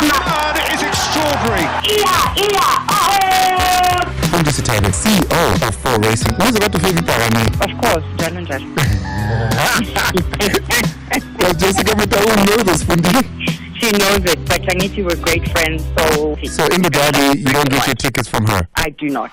Man, it is extraordinary. Undisputed CEO of 4 Racing. Who's about to feel it? Of course, Challenger. Does Jessica Matawu know this, Fundi? She knows it, but Tangiti were great friends, so in the derby, you don't get your tickets from her? I do not.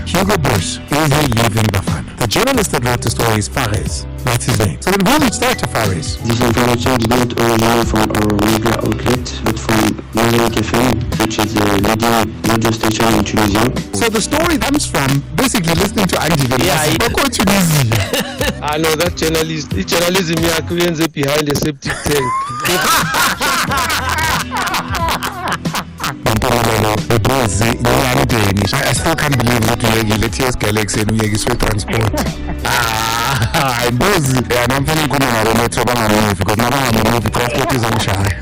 Hugo Bush, is he leaving the fun? The journalist that wrote the story is Fleurs. That's his name. So then who reached out to Fleurs? This information did not originate from our media outlet, but from Mosaic FM, which is a leading radio station in Tunisia. So the story comes from basically listening to Andy Tunisia. I know that journalist. The journalism is behind the septic tank. I still can't believe that you let your Galaxy and you get transport. I knows. And I'm feeling good now. Because now I'm a movie. Transport is on shy.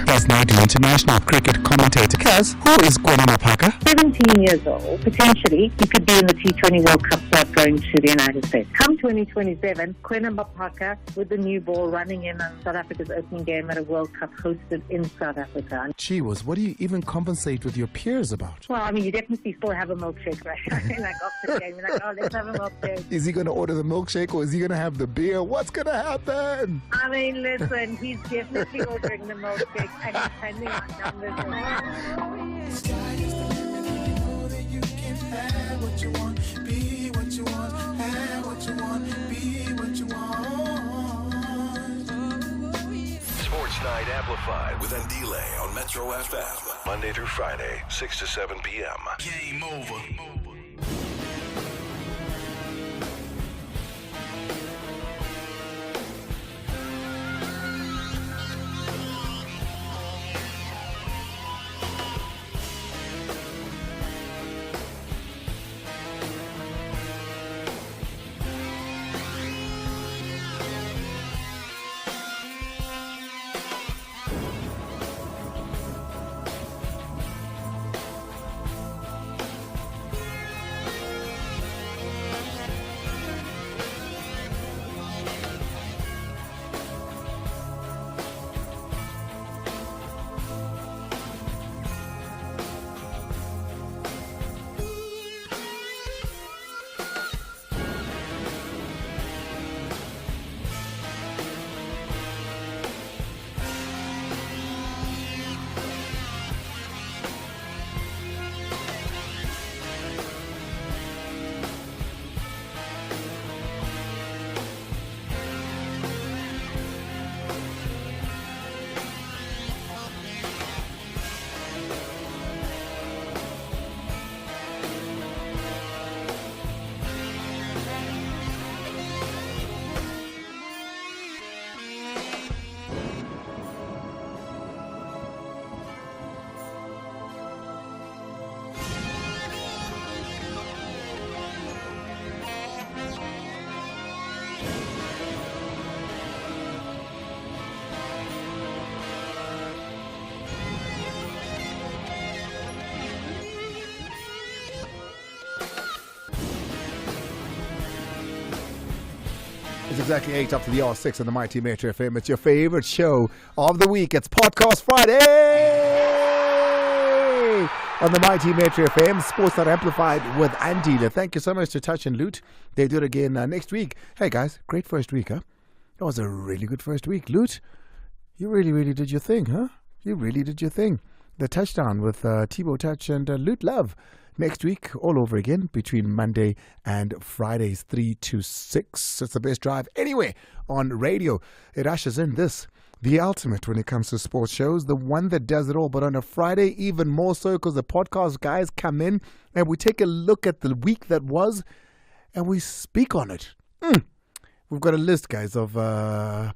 That's now the international cricket commentator. Kaz, who is Kwanama Parker? 17 years old. Potentially, he could be in the T20 World Cup side going to the United States. Come 2027, Kwanama Parker with the new ball running in on South Africa's opening game at a World Cup hosted in South Africa. Gee whiz, what do you even compensate with your peers about? Well, I mean, you definitely still have a milkshake, right? Like after the game, you're like, oh, let's have a milkshake. Is he going to order the milkshake or is he going to have the beer? What's going to happen? I mean, listen, he's definitely ordering the milkshake and he's handing out numbers. Sports Night Amplified with Andile on Metro FM. Monday through Friday, 6 to 7 p.m. Game over. It's exactly 8 up to the hour 6 on the Mighty Metro FM. It's your favorite show of the week. It's Podcast Friday on the Mighty Metro FM. Sports Not Amplified with Andile. Thank you so much to Touch and Loot. They do it again next week. Hey guys, great first week, huh? That was a really good first week. Loot, you really did your thing, huh? You really did your thing. The touchdown with Thibaut Touch and Loot Love. Next week, all over again, between Monday and Fridays, 3 to 6. It's the best drive anywhere on radio. It ushers in this, the ultimate when it comes to sports shows, the one that does it all. But on a Friday, even more so, because the podcast guys come in and we take a look at the week that was and we speak on it. We've got a list, guys, of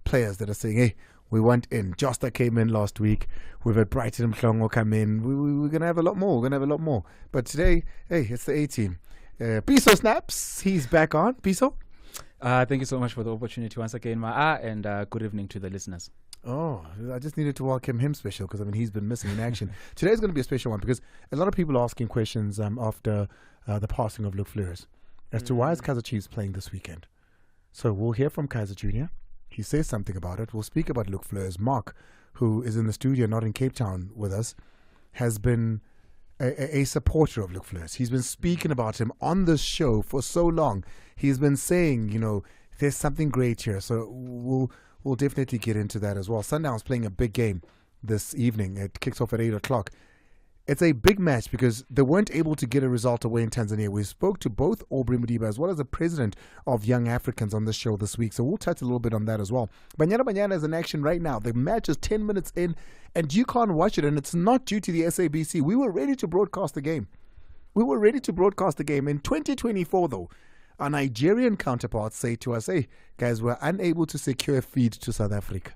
players that are saying, hey, we went in. Josta came in last week. We've had Brighton and Mhlongo come in. We're going to have a lot more. But today, hey, it's the A team. Piso snaps. He's back on. Piso? Thank you so much for the opportunity once again, Ma'a, and good evening to the listeners. Oh, I just needed to welcome him special because, I mean, he's been missing in action. Today's going to be a special one because a lot of people are asking questions after the passing of Fleurs as to why is Kaizer Chiefs playing this weekend. So we'll hear from Kaizer Jr. he says something about it. We'll speak about Luke Fleurs. Mark, who is in the studio, not in Cape Town with us, has been a supporter of Luke Fleurs. He's been speaking about him on this show for so long. He's been saying, there's something great here. So we'll definitely get into that as well. Sundowns playing a big game this evening. It kicks off at 8 o'clock. It's a big match because they weren't able to get a result away in Tanzania. We spoke to both Aubrey Modiba as well as the president of Young Africans on the show this week. So we'll touch a little bit on that as well. Banyana is in action right now. The match is 10 minutes in and you can't watch it. And it's not due to the SABC. We were ready to broadcast the game. In 2024 though, our Nigerian counterparts say to us, hey, guys, we're unable to secure a feed to South Africa.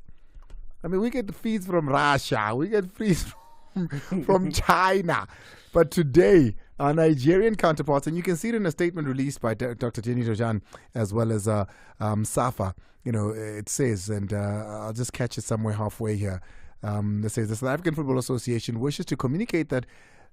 I mean, we get the feeds from Russia. We get feeds from China. But today, our Nigerian counterparts, and you can see it in a statement released by Dr. Jenny Dojan as well as Safa, it says, and I'll just catch it somewhere halfway here. It says, the South African Football Association wishes to communicate that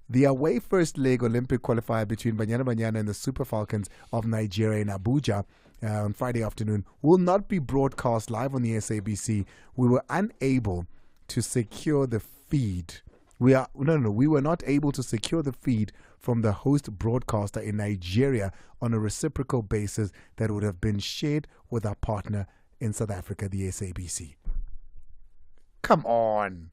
the away first leg Olympic qualifier between Banyana and the Super Falcons of Nigeria in Abuja on Friday afternoon will not be broadcast live on the SABC. We were unable to secure the feed. We were not able to secure the feed from the host broadcaster in Nigeria on a reciprocal basis that would have been shared with our partner in South Africa, the SABC. Come on.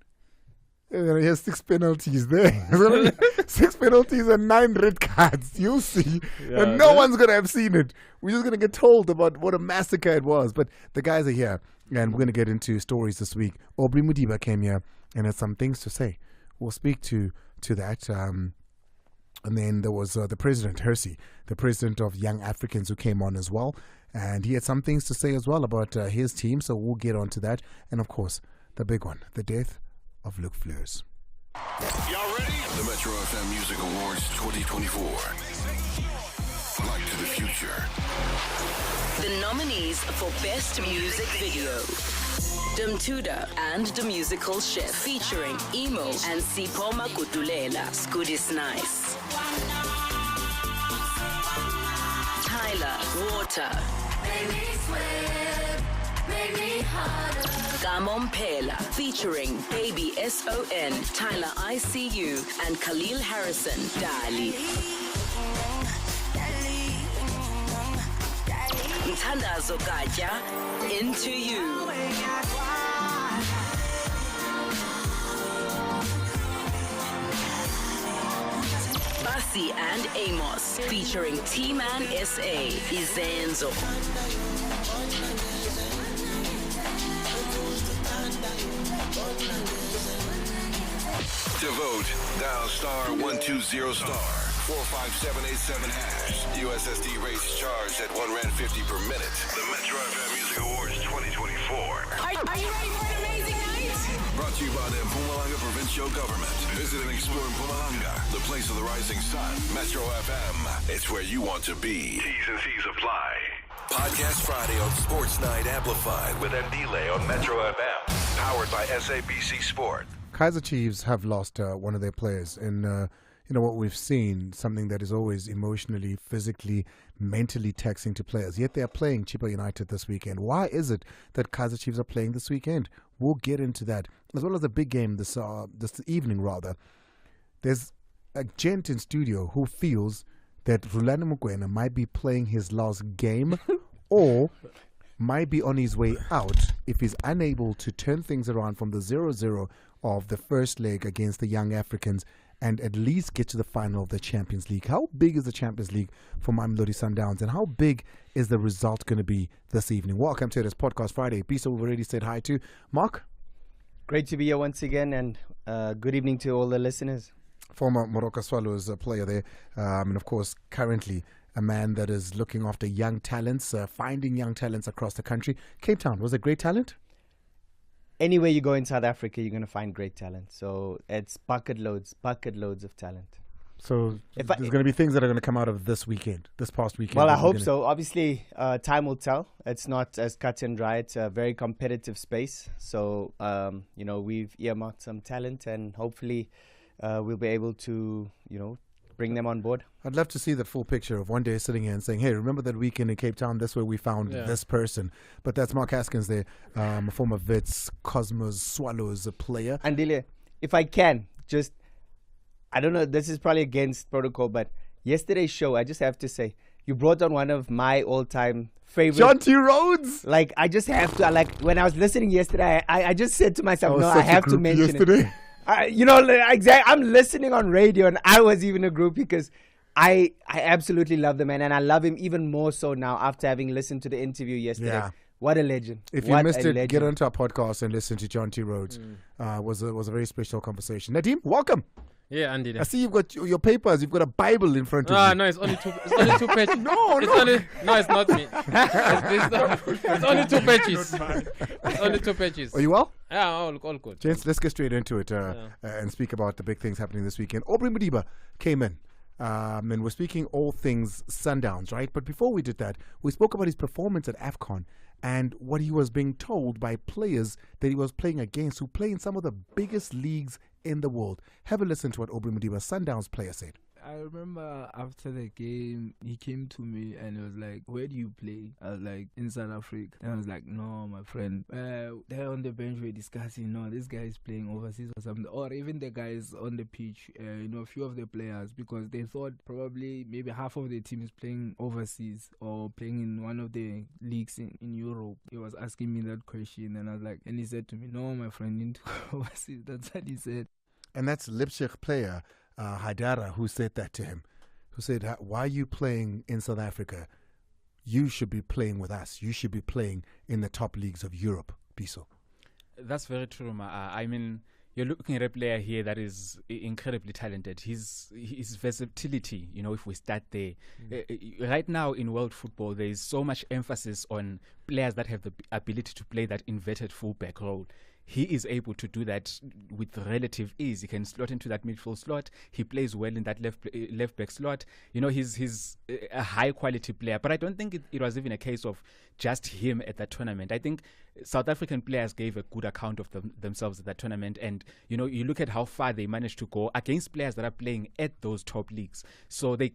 Here's 6 penalties there. 6 penalties and 9 red cards. You'll see. Yeah, and no one's going to have seen it. We're just going to get told about what a massacre it was. But the guys are here, and we're going to get into stories this week. Aubrey Modiba came here and had some things to say. We'll speak to that. And then there was the president, Hersey, the president of Young Africans, who came on as well. And he had some things to say as well about his team. So we'll get on to that. And, of course, the big one, the death of Luke Fleurs. Y'all ready? The Metro FM Music Awards 2024. Like to the future. The nominees for Best Music Video. Dumtuda and the Musical Chef featuring Emo and Sipoma Kutulela, Scudis Nice. Tyler, Water. Gamompela featuring Baby SON, Tyler ICU and Khalil Harrison, Dali. Mthandazo Katya, Into You. Basi and Amos featuring T-Man SA, Izenzo. To vote, dial *120*45787#. USSD rates charged at R1.50 per minute. The Metro FM Music Awards 2024. Are you ready for an amazing night? Brought to you by the Mpumalanga Provincial Government. Visit and explore Mpumalanga, the place of the rising sun. Metro FM, it's where you want to be. T's and C's apply. Podcast Friday on Sports Night Amplified with Ndile on Metro FM. Powered by SABC Sport. Kaizer Chiefs have lost one of their players. And, what we've seen, something that is always emotionally, physically, mentally taxing to players. Yet they are playing Chippa United this weekend. Why is it that Kaizer Chiefs are playing this weekend? We'll get into that. As well as a big game this evening, rather. There's a gent in studio who feels that Rulani Mokwena might be playing his last game or might be on his way out if he's unable to turn things around from the 0-0 of the first leg against the Young Africans and at least get to the final of the Champions League. How big is the Champions League for Mamelodi Sundowns, and how big is the result going to be this evening? Welcome to this Podcast Friday. Bisa, we've already said hi to. Mark? Great to be here once again, and good evening to all the listeners. Former Moroka Swallows player there, and of course currently a man that is looking after young talents, finding young talents across the country. Cape Town, was it great talent? Anywhere you go in South Africa, you're going to find great talent. So it's bucket loads of talent. So there's going to be things that are going to come out of this past weekend. Well, I hope so. Obviously, time will tell. It's not as cut and dry. It's a very competitive space. So, we've earmarked some talent, and hopefully we'll be able to, bring them on board. I'd love to see that full picture of one day sitting here and saying, hey, remember that weekend in Cape Town? That's where we found this person. But that's Mark Haskins there, a former Wits, Cosmos, Swallows, a player. Andile, if I can, just, I don't know, this is probably against protocol, but yesterday's show, I just have to say, you brought on one of my all-time favorite. John T. Rhodes. Like, I just have to, like, when I was listening yesterday, I just said to myself, no, I have to mention yesterday. it. You know, exactly. I'm listening on radio, and I was even a groupie because I absolutely love the man, and I love him even more so now after having listened to the interview yesterday. Yeah. What a legend. If you missed it, get onto our podcast and listen to John T. Rhodes. Was a very special conversation. Nadeem, welcome. Yeah, Andy. I see you've got your papers. You've got a Bible in front of you. No, it's only two. It's only 2 pages. No, it's not me. It's only 2 pages. It's only 2 pages. Are you well? Yeah, all good. Gents, let's get straight into it and speak about the big things happening this weekend. Aubrey Modiba came in. And we're speaking all things Sundowns, right? But before we did that, we spoke about his performance at AFCON and what he was being told by players that he was playing against who play in some of the biggest leagues in the world. Have a listen to what Aubrey Modiba, Sundowns player, said. I remember after the game, he came to me and he was like, where do you play? I was like, in South Africa. And I was like, no, my friend. There on the bench, we're discussing, no, this guy is playing overseas or something. Or even the guys on the pitch, a few of the players, because they thought probably maybe half of the team is playing overseas or playing in one of the leagues in Europe. He was asking me that question and I was like, and he said to me, no, my friend, you need to go overseas. That's what he said. And that's Lipschich player Haidara who said that to him, who said, why are you playing in South Africa? You should be playing with us. You should be playing in the top leagues of Europe. Piso. That's very true, I mean, you're looking at a player here that is incredibly talented. His versatility, if we start there. Right now in world football, there is so much emphasis on players that have the ability to play that inverted fullback role. He is able to do that with relative ease. He can slot into that midfield slot. He plays well in that left back slot. He's a high quality player. But I don't think it was even a case of just him at that tournament. I think South African players gave a good account of themselves at that tournament. And, you look at how far they managed to go against players that are playing at those top leagues. So they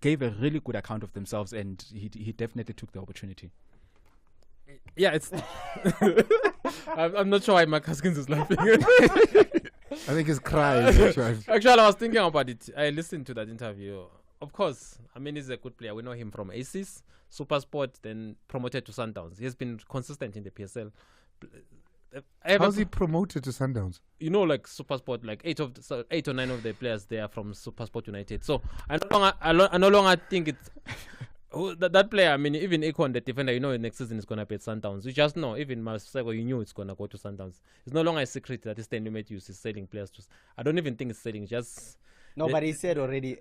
gave a really good account of themselves, and he definitely took the opportunity. Yeah, it's. I'm not sure why Mark Haskins is laughing. I think he's crying. Actually, I was thinking about it. I listened to that interview. Of course, I mean, he's a good player. We know him from ACES, Supersport, then promoted to Sundowns. He has been consistent in the PSL. How's he promoted to Sundowns? Like Supersport, like 8 or 9 of the players there are from Supersport United. So I no longer think it's. That player, I mean, even Akon, the defender, next season is going to be at Sundowns. You just know, even Masego, you knew it's going to go to Sundowns. It's no longer a secret that Stan Lumet is selling players. I don't even think it's selling, just... No, but he said already,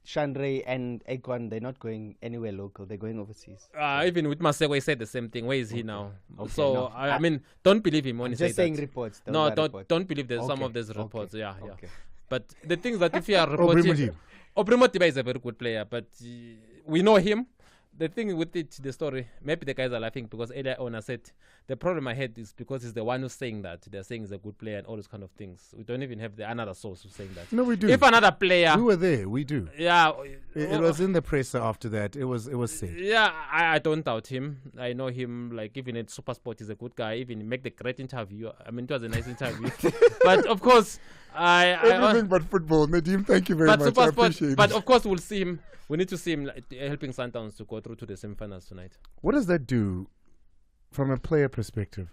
Chandre and Akon, they're not going anywhere local. They're going overseas. Even with Masego, he said the same thing. Where is he now? Okay, so, no. I mean, don't believe him when he says that. Just saying reports. No, don't believe some of these reports. Okay. Yeah. Okay. But the things that if you are reporting... Aubrey Modiba is a very good player, but we know him. The thing with it, the story, maybe the guys are laughing because earlier on I said the problem I had is because he's the one who's saying that. They're saying he's a good player and all those kind of things. We don't even have another source who's saying that. No, we do. If another player... We were there. We do. Yeah. It was in the presser after that. It was said. Yeah, I don't doubt him. I know him, like, even at Supersport, he's a good guy. Even make the great interview. I mean, it was a nice interview. But, of course... Everything but football. Nadeem, thank you very much. I appreciate it. But, of course, we'll see him. We need to see him helping Sundowns to go through to the semi-finals tonight. What does that do from a player perspective?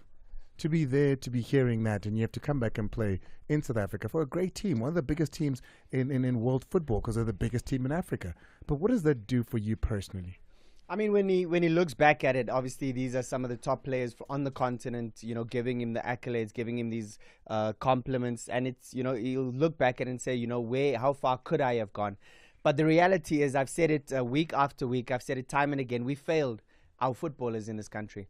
To be there, to be hearing that, and you have to come back and play in South Africa for a great team, one of the biggest teams in world football because they're the biggest team in Africa. But what does that do for you personally? I mean, when he looks back at it, obviously these are some of the top players on the continent, giving him the accolades, giving him these compliments. And it's, he'll look back at it and say, how far could I have gone? But the reality is, I've said it week after week, I've said it time and again, we failed our footballers in this country.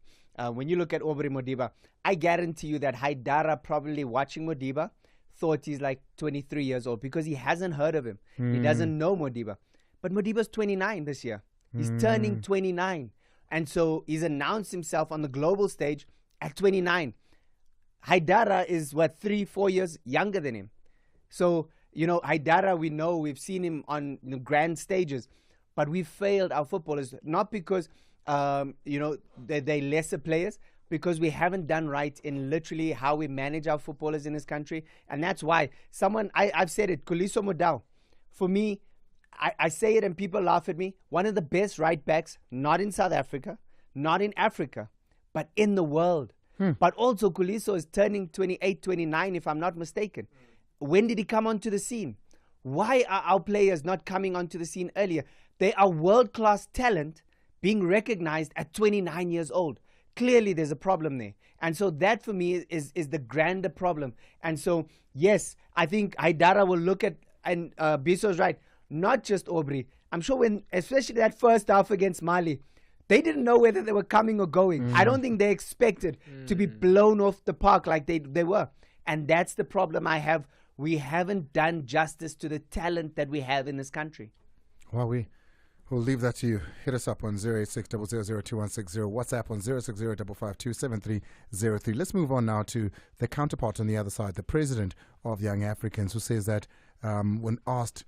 When you look at Aubrey Modiba, I guarantee you that Haidara, probably watching Modiba, thought he's like 23 years old because he hasn't heard of him. He doesn't know Modiba. But Modiba's 29 this year. He's turning 29. And so he's announced himself on the global stage at 29. Haidara is, 3-4 years younger than him. So Haidara, we know, we've seen him on grand stages, but we failed our footballers, not because, they're lesser players, because we haven't done right in literally how we manage our footballers in this country. And that's why I've said it, Kuliso Modau, for me, I say it and people laugh at me, one of the best right backs, not in South Africa, not in Africa, but in the world. But also Kuliso is turning 28, 29, if I'm not mistaken. When did he come onto the scene? Why are our players not coming onto the scene earlier? They are world-class talent being recognized at 29 years old. Clearly, there's a problem there. And so that, for me, is the grander problem. And so, yes, I think Haidara will look at, and Biso's right, not just Aubrey. I'm sure especially that first half against Mali, they didn't know whether they were coming or going. I don't think they expected to be blown off the park like they were. And that's the problem I have. We haven't done justice to the talent that we have in this country. Well, we'll leave that to you. Hit us up on 086-000-2160, WhatsApp on 060-552-7303. Let's move on now to the counterpart on the other side, the president of Young Africans, who says that when asked,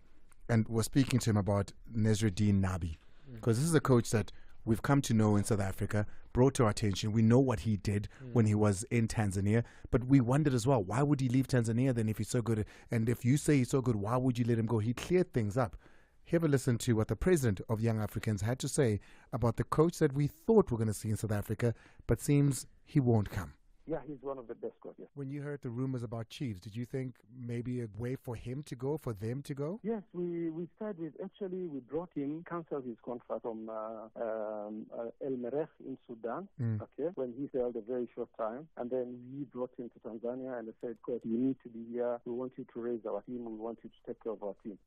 and we're speaking to him about Nasruddin Nabi, because this is a coach that we've come to know in South Africa, brought to our attention. We know what he did when he was in Tanzania, but we wondered as well, why would he leave Tanzania then if he's so good? And if you say he's so good, why would you let him go? He cleared things up. Have a listen to what the president of Young Africans had to say about the coach that we thought we're going to see in South Africa, but seems he won't come. Yeah, he's one of the best coaches. When you heard the rumors about Chiefs, did you think maybe a way for him to go, for them to go? Yes, we started with, actually, we brought him, cancelled his contract from El Merreikh in Sudan, okay, when he held a very short time. And then we brought him to Tanzania and they said, Coach, you need to be here. We want you to raise our team. We want you to take care of our team.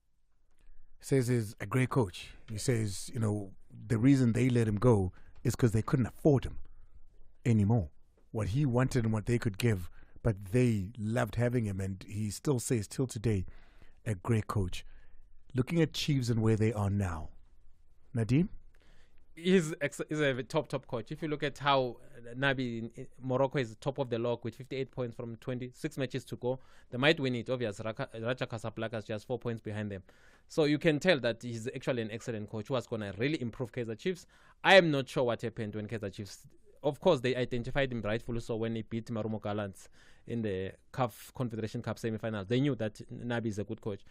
He says he's a great coach. He says, the reason they let him go is because they couldn't afford him anymore. What he wanted and what they could give, but they loved having him, and he still says till today, a great coach. Looking at Chiefs and where they are now, Nadim? He's a top coach. If you look at how Nabi in Morocco is top of the log with 58 points from 26 matches to go, they might win it. Obviously, Raja Casablanca is just 4 points behind them. So you can tell that he's actually an excellent coach who was going to really improve Kaizer Chiefs. I am not sure what happened when Kaizer Chiefs, of course, they identified him rightfully so when he beat Marumo Gallants in the CAF Confederation Cup semi-finals. They knew that Nabi is a good coach.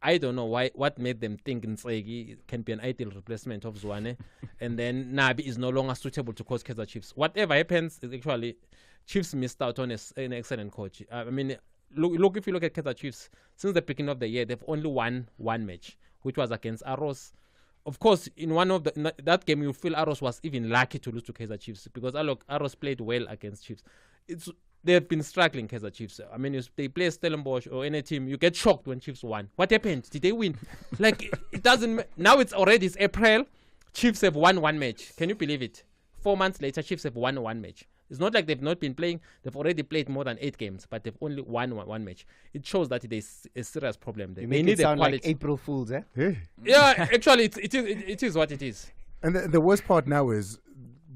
I don't know what made them think Ntsegi can be an ideal replacement of Zwane, and then Nabi is no longer suitable to coach Kaizer Chiefs. Whatever happens is actually Chiefs missed out on an excellent coach. Look, if you look at Kaizer Chiefs, since the beginning of the year, they've only won one match, which was against Arrows. Of course, in one of that game, you feel Arrows was even lucky to lose to Kaizer Chiefs because Arrows played well against Chiefs. They've been struggling, Kaizer Chiefs. They play Stellenbosch or any team, you get shocked when Chiefs won. What happened? Did they win? It doesn't. Now it's April. Chiefs have won one match. Can you believe it? 4 months later, Chiefs have won one match. It's not like they've not been playing. They've already played more than 8 games, but they've only won one match. It shows that there's a serious problem there. You make it sound like April Fools, eh? Yeah, actually, it is what it is. And the worst part now is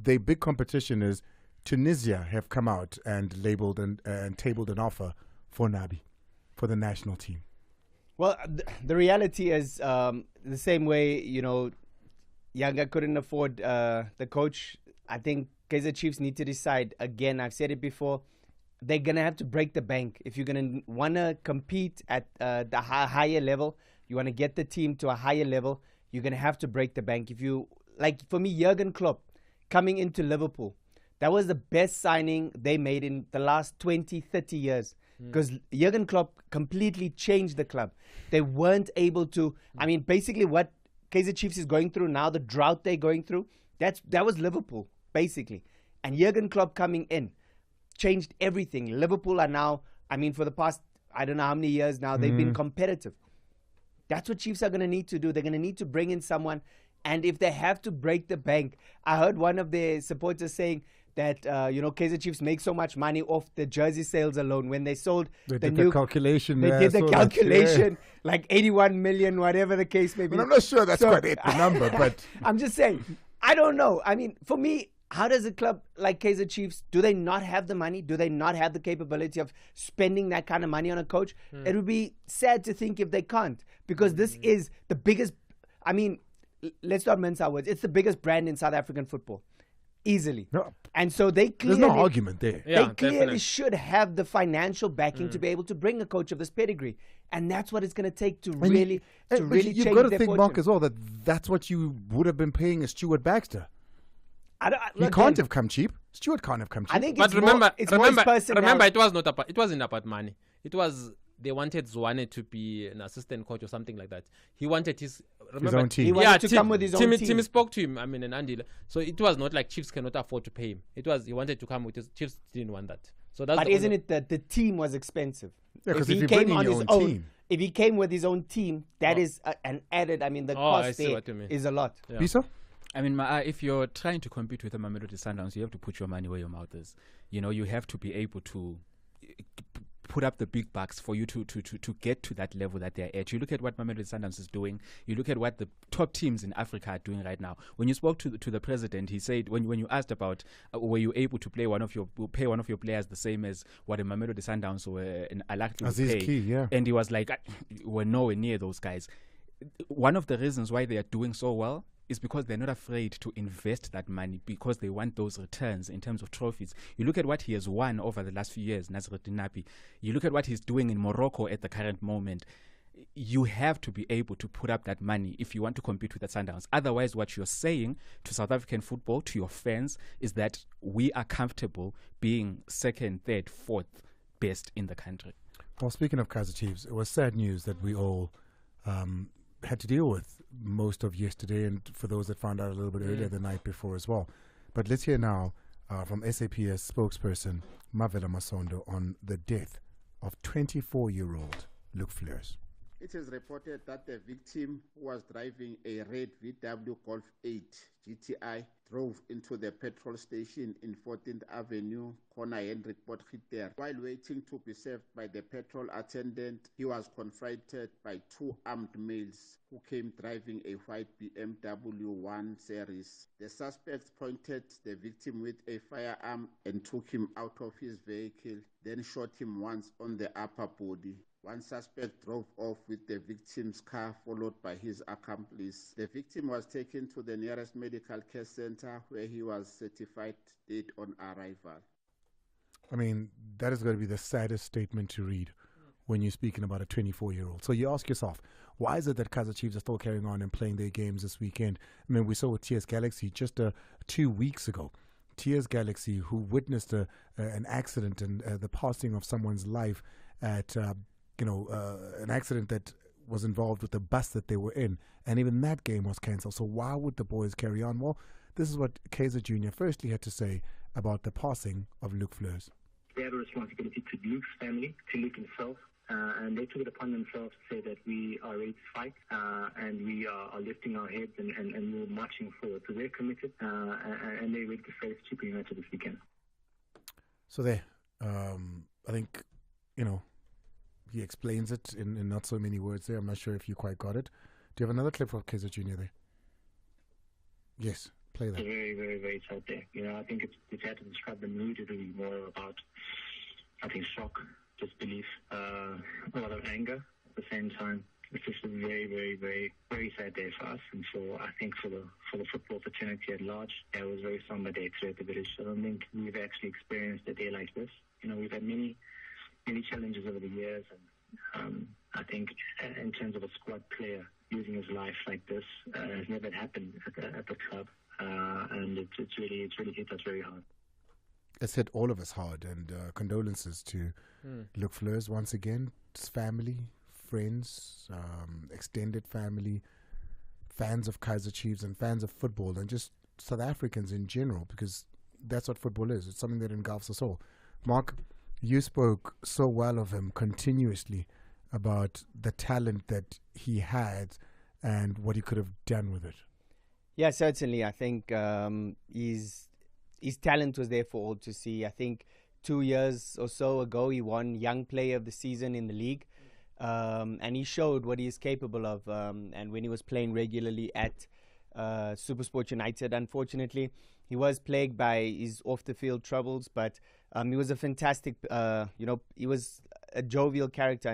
the big competition is Tunisia have come out and labeled and tabled an offer for Nabi, for the national team. Well, the reality is the same way, Yanga couldn't afford the coach. I think Kaizer Chiefs need to decide. Again, I've said it before, they're going to have to break the bank. If you're going to want to compete at the higher level, you want to get the team to a higher level, you're going to have to break the bank. For me, Jurgen Klopp coming into Liverpool, that was the best signing they made in the last 20, 30 years. Because Jurgen Klopp completely changed the club. They weren't able to, basically what Kaizer Chiefs is going through now, the drought they're going through, that was Liverpool, basically. And Jurgen Klopp coming in changed everything. Liverpool are now, for the past, I don't know how many years now, they've been competitive. That's what Chiefs are going to need to do. They're going to need to bring in someone. And if they have to break the bank, I heard one of their supporters saying that, Kaizer Chiefs make so much money off the jersey sales alone. When they sold the calculation. They did the calculation, like 81 million, whatever the case may be. But I'm not sure that's quite it, the number. But I'm just saying, I don't know. For me, how does a club like Kaizer Chiefs, do they not have the money? Do they not have the capability of spending that kind of money on a coach? It would be sad to think if they can't, because this is the biggest, I mean, let's not mince our words. It's the biggest brand in South African football, easily. No. And so they clearly... There's no argument there. They clearly should have the financial backing to be able to bring a coach of this pedigree. And that's what it's going to take to really change you've got to their think, fortune. Mark, as well, that's what you would have been paying a Stuart Baxter. He look, can't have come cheap. Stuart can't have come cheap. I think But it's remember, more, it's more his personality. remember, it was not about, it wasn't about money. It was, they wanted Zwane to be an assistant coach or something like that. He wanted his own team. He wanted to come with his own team. Timmy spoke to him, I mean, and Andy. So it was not like Chiefs cannot afford to pay him. It was, he wanted to come with his, Chiefs didn't want that. So that's But isn't it that the team was expensive? Yeah, because if you bring in your own team. If he came with his own team, that is an added, I mean, the cost there is a lot. Yeah. Bisa? I mean, if you're trying to compete with the Mamelodi Sundowns, you have to put your money where your mouth is. You know, you have to be able to put up the big bucks for you to get to that level that they're at. You look at what Mamelodi Sundowns is doing. You look at what the top teams in Africa are doing right now. When you spoke to the president, he said when you asked about were you able to pay one of your players the same as what a Mamelodi Sundowns or an Alakli would Aziz pay, Ki, yeah. and he was like, we're nowhere near those guys. One of the reasons why they are doing so well is because they're not afraid to invest that money, because they want those returns in terms of trophies. You look at what he has won over the last few years, Nasreddin Napi. You look at what he's doing in Morocco at the current moment. You have to be able to put up that money if you want to compete with the Sundowns. Otherwise, what you're saying to South African football, to your fans, is that we are comfortable being second, third, fourth best in the country. Well, speaking of Kaizer Chiefs, it was sad news that we all had to deal with most of yesterday, and for those that found out a little bit earlier the night before as well. But let's hear now from SAPS spokesperson Mavela Masondo on the death of 24-year-old Luke Fleurs. It is reported that the victim, who was driving a red VW Golf 8 GTI, drove into the petrol station in 14th Avenue, corner Hendrik Potgieter. While waiting to be served by the petrol attendant, he was confronted by two armed males who came driving a white BMW 1 Series. The suspects pointed the victim with a firearm and took him out of his vehicle, then shot him once on the upper body. One suspect drove off with the victim's car, followed by his accomplice. The victim was taken to the nearest medical care center, where he was certified dead on arrival. I mean, that is going to be the saddest statement to read when you're speaking about a 24-year-old. So you ask yourself, why is it that Kaizer Chiefs are still carrying on and playing their games this weekend? I mean, we saw with TS Galaxy just 2 weeks ago. TS Galaxy, who witnessed an accident and the passing of someone's life at an accident that was involved with the bus that they were in, and even that game was cancelled. So why would the boys carry on? Well, this is what Kaizer Jr. firstly had to say about the passing of Luke Fleurs. They had a responsibility to Luke's family, to Luke himself, and they took it upon themselves to say that we are ready to fight, and we are lifting our heads and we're marching forward. So they're committed, and they're ready to face Super United this weekend. So there, I think, he explains it in not so many words there. I'm not sure if you quite got it. Do you have another clip of Kaizer Jr. there? Yes, play that. It's very, very, very sad there. I think it's hard to describe the mood. It'll be more about, I think, shock, disbelief, a lot of anger at the same time. It's just a very, very, very, very sad day for us, and I think for the football fraternity at large. It was a very somber day throughout the village. I don't think we've actually experienced a day like this. We've had many challenges over the years, and I think in terms of a squad player losing his life like this has never happened at the club, and it's really hit us very hard. It's hit all of us hard, and condolences to Luke Fleurs once again, his family, friends, extended family, fans of Kaizer Chiefs and fans of football, and just South Africans in general, because that's what football is. It's something that engulfs us all. Mark, you spoke so well of him continuously about the talent that he had and what he could have done with it. Yeah, certainly. I think his talent was there for all to see. I think 2 years or so ago, he won Young Player of the Season in the league. And he showed what he is capable of. And when he was playing regularly at SuperSport United, unfortunately, he was plagued by his off-the-field troubles, but he was a fantastic, he was a jovial character,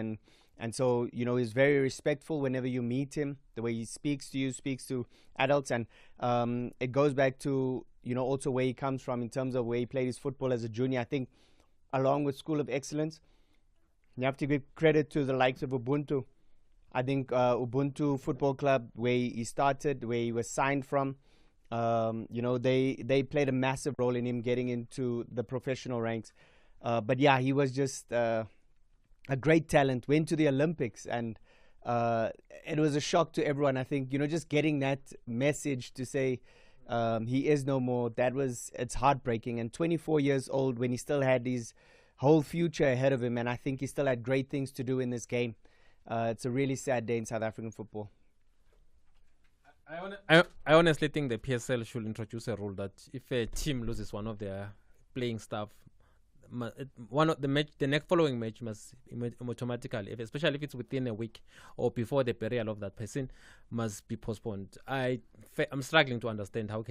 and so, he's very respectful whenever you meet him, the way he speaks to you, speaks to adults, and it goes back to, also where he comes from in terms of where he played his football as a junior. I think, along with School of Excellence, you have to give credit to the likes of Ubuntu. I think Ubuntu Football Club, where he started, where he was signed from, they played a massive role in him getting into the professional ranks. But yeah, he was just a great talent, went to the Olympics, and it was a shock to everyone. I think, just getting that message to say he is no more, it's heartbreaking. And 24 years old, when he still had his whole future ahead of him, and I think he still had great things to do in this game. It's a really sad day in South African football. I honestly think the PSL should introduce a rule that if a team loses one of their playing staff, the next following match must automatically, especially if it's within a week or before the burial of that person, must be postponed. I'm struggling to understand how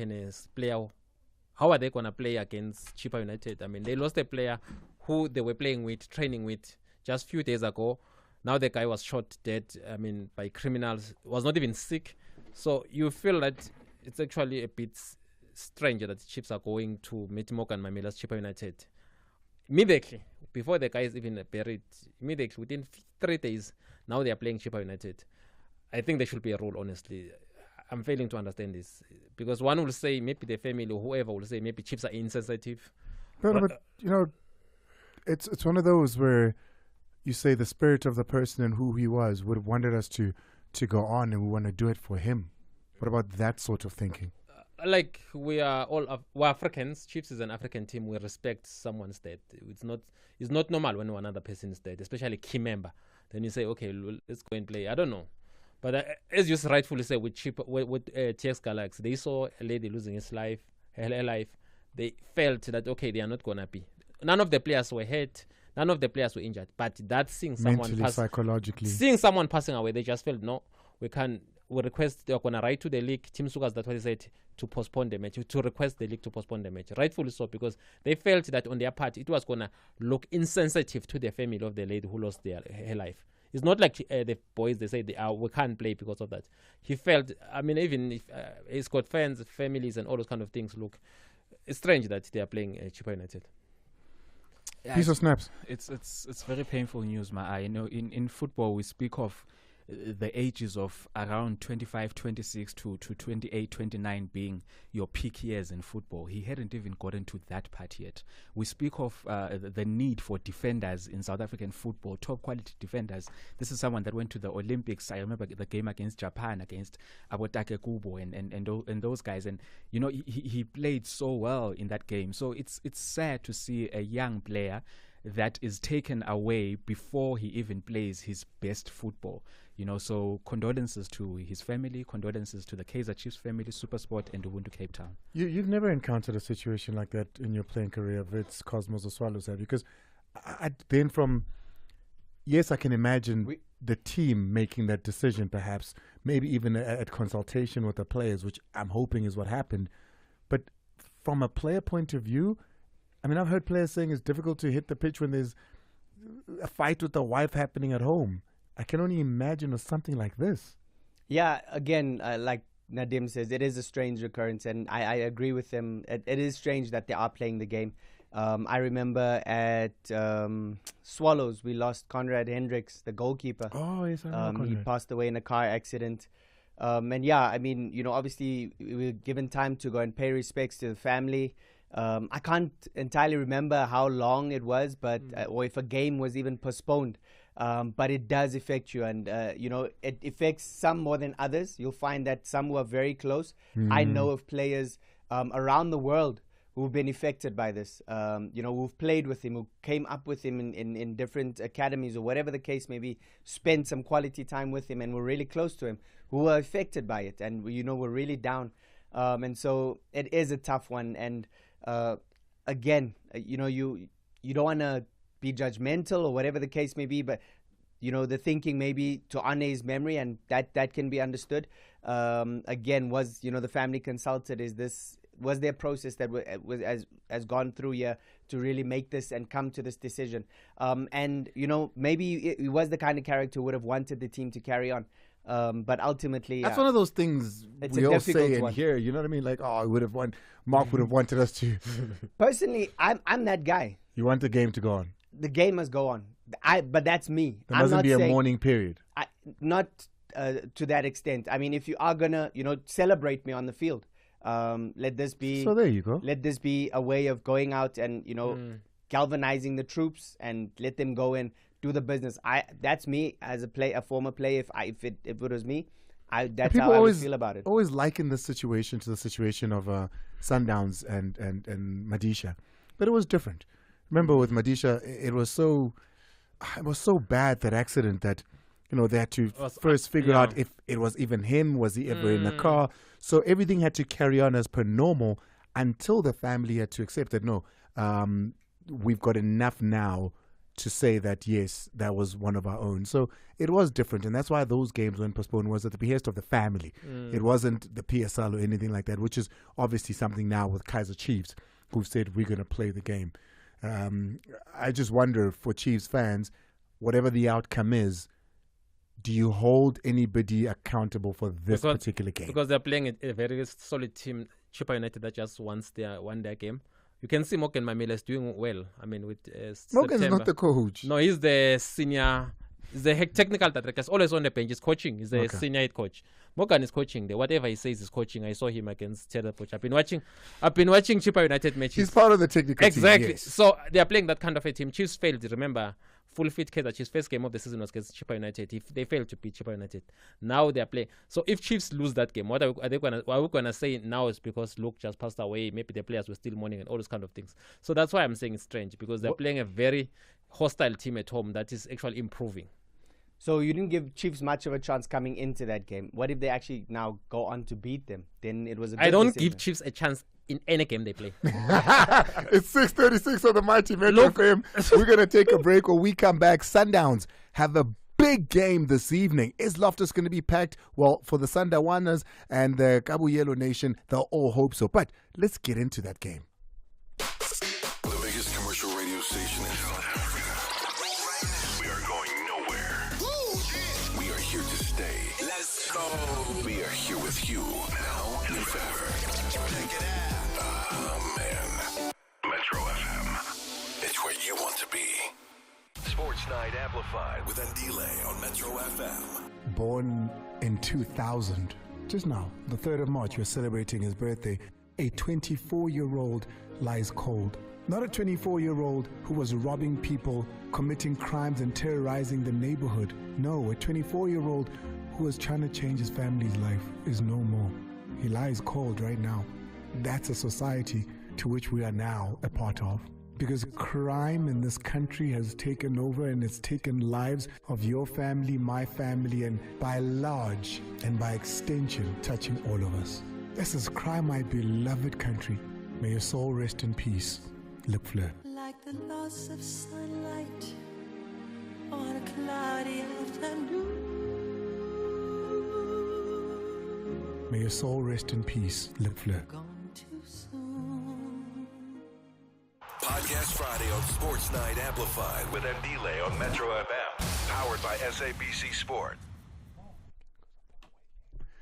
are they going to play against Chippa United? I mean, they lost a player who they were playing with, training with, just a few days ago. Now the guy was shot dead, by criminals, was not even sick. So you feel that it's actually a bit strange that the Chiefs are going to meet Morgan Mamela's Chippa United. Immediately, before the guy is even buried, immediately, within 3 days, now they are playing Chippa United. I think there should be a rule, honestly. I'm failing to understand this. Because one will say, maybe the family or whoever will say, maybe Chiefs are insensitive. No, but it's one of those where you say the spirit of the person and who he was would have wanted us to go on, and we want to do it for him. What about that sort of thinking? We are all we're Africans. Chiefs is an African team. We respect someone's death. It's not normal when another person is dead, especially a key member. Then you say, okay, let's go and play. I don't know, but as you rightfully say, with TX Galaxy, they saw a lady losing her life. They felt that okay, they are not gonna be. None of the players were hurt. None of the players were injured. But that seeing someone passing away, they just felt no, we can't. We request they're gonna write to the league. Team Sugas, that's what they said, to postpone the match, to request the league to postpone the match. Rightfully so, because they felt that on their part it was gonna look insensitive to the family of the lady who lost her life. It's not like the boys, they say we can't play because of that. He felt, even if he's got fans, families, and all those kind of things, look, it's strange that they are playing Chippa United. Yeah, piece of snaps. It's very painful news, in football we speak of the ages of around 25, 26 to 28, 29 being your peak years in football. He hadn't even gotten to that part yet. We speak of the need for defenders in South African football, top quality defenders. This is someone that went to the Olympics. I remember the game against Japan, against Abotake Kubo and those guys. And, he played so well in that game. So it's sad to see a young player that is taken away before he even plays his best football. So condolences to his family, condolences to the Kaizer Chiefs family, SuperSport, and Ubuntu Cape Town. You've never encountered a situation like that in your playing career, Wits, Cosmos, or Swallows, have you? Because I can imagine the team making that decision, perhaps, maybe even at consultation with the players, which I'm hoping is what happened. But from a player point of view, I've heard players saying it's difficult to hit the pitch when there's a fight with the wife happening at home. I can only imagine something like this. Yeah, again, like Nadim says, it is a strange occurrence, and I agree with him. It is strange that they are playing the game. I remember at Swallows, we lost Conrad Hendricks, the goalkeeper. Oh, yes, I know he passed away in a car accident. Obviously, we were given time to go and pay respects to the family. I can't entirely remember how long it was, but or if a game was even postponed. But it does affect you, and it affects some more than others. You'll find that some were very close. I know of players around the world who've been affected by this. Who've played with him, who came up with him in different academies or whatever the case may be, spent some quality time with him and were really close to him, who were affected by it and were really down. And so it is a tough one. And again, you don't want to be judgmental or whatever the case may be, but the thinking maybe to honor his memory, and that can be understood. Again, was the family consulted? Is this was there a process that has gone through here to really make this and come to this decision? And maybe it was the kind of character who would have wanted the team to carry on. But ultimately, that's one of those things we all say in here. You know what I mean? Like, I would have won. Mark would have wanted us to. Personally, I'm that guy. You want the game to go on. The game must go on. But that's me. There mustn't be a mourning period. Not to that extent. I mean, if you are gonna, celebrate me on the field, let this be. So there you go. Let this be a way of going out and galvanizing the troops and let them go and do the business. That's me as a former player. If it was me, that's how I would feel about it. Always liken this situation to the situation of Sundowns and Madisha, but it was different. Remember with Madisha, it was so bad, that accident, that they had to first figure out if it was even him. Was he ever in a car? So everything had to carry on as per normal until the family had to accept that no, we've got enough now to say that yes, that was one of our own. So it was different, and that's why those games when postponed was at the behest of the family. It wasn't the PSL or anything like that, which is obviously something now with Kaizer Chiefs, who've said we're going to play the game. I just wonder, for Chiefs fans, whatever the outcome is, do you hold anybody accountable for this particular game? Because they're playing a very solid team, Chippa United, that just won their game. You can see Morgan Mamela is doing well. I mean, with Morgan's not the coach. No, he's the senior. He's the technical director. He's always on the bench. He's coaching. He's the senior head coach. Morgan is coaching. Whatever he says is coaching. I saw him against Cheddar Coach. I've been watching Chippa United matches. He's part of the technical team. Exactly. Yes. So they are playing that kind of a team. Chiefs failed. Remember, full fit Kaizer Chiefs' first game of the season was against Chippa United. If they failed to beat Chippa United, now they are playing. So if Chiefs lose that game, what are we gonna say now is because Luke just passed away. Maybe the players were still mourning and all those kind of things. So that's why I'm saying it's strange, because they're playing a very hostile team at home that is actually improving. So you didn't give Chiefs much of a chance coming into that game. What if they actually now go on to beat them? Then it was a good I don't decision. give Chiefs a chance in any game they play. It's 6:36 on the Mighty Metro FM. We're going to take a break. When we come back, Sundowns have a big game this evening. Is Loftus going to be packed? Well, for the Sundawanas and the Kabu Yellow Nation, they'll all hope so. But let's get into that game. The biggest commercial radio station in South Africa. We are going nowhere. We are here to stay. Let's go. We are here with you now and forever. Check it out. Oh, man. Metro FM. It's where you want to be. Sports Night Amplified with Andile on Metro FM. Born in 2000, just now, the 3rd of March, we're celebrating his birthday. A 24-year-old lies cold. Not a 24-year-old who was robbing people, committing crimes and terrorizing the neighborhood. No, a 24-year-old who was trying to change his family's life is no more. He lies cold right now. That's a society to which we are now a part of. Because crime in this country has taken over, and it's taken lives of your family, my family, and by large and by extension, touching all of us. This is Cry My Beloved Country. May your soul rest in peace. Look, Fleur. Like the loss of sunlight on a cloudy afternoon. May your soul rest in peace. Look, Fleur. Podcast Friday on Sports Night Amplified with Andile on Metro FM. Powered by SABC Sport.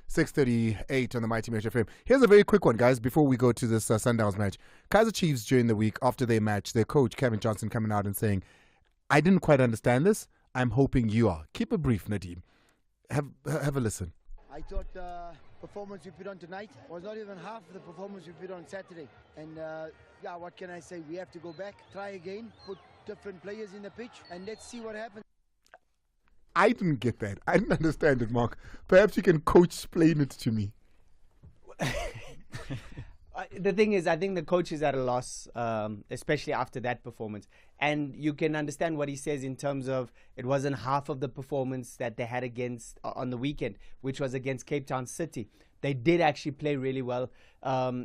6:38 on the Mighty Metro FM. Here's a very quick one, guys, before we go to this Sundowns match. Kaizer Chiefs, during the week after their match, their coach, Kevin Johnson, coming out and saying, I didn't quite understand this. I'm hoping you are. Keep it brief, Nadeem. Have a listen. I thought the performance we put on tonight was not even half the performance we put on Saturday. And what can I say? We have to go back, try again, put different players in the pitch, and let's see what happens. I didn't get that. I didn't understand it, Mark. Perhaps you can explain it to me. The thing is, I think the coach is at a loss, especially after that performance. And you can understand what he says in terms of it wasn't half of the performance that they had against on the weekend, which was against Cape Town City. They did actually play really well.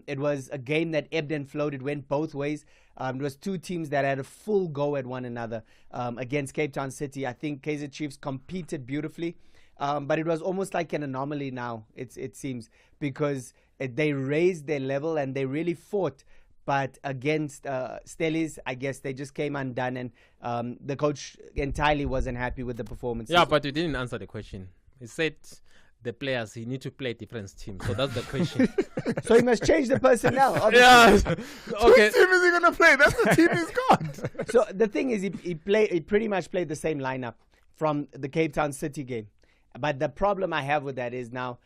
It was a game that ebbed and flowed. It went both ways. It was two teams that had a full go at one another. Against Cape Town City, I think Kaizer Chiefs competed beautifully. But it was almost like an anomaly now, it seems, because they raised their level and they really fought. But against Stellies, I guess they just came undone, and the coach entirely wasn't happy with the performance. Yeah, but you didn't answer the question. He said the players, he need to play different teams. So that's the question. So he must change the personnel. Yeah. Okay. Which team is he going to play? That's the team he's got. So the thing is, he pretty much played the same lineup from the Cape Town City game. But the problem I have with that is now,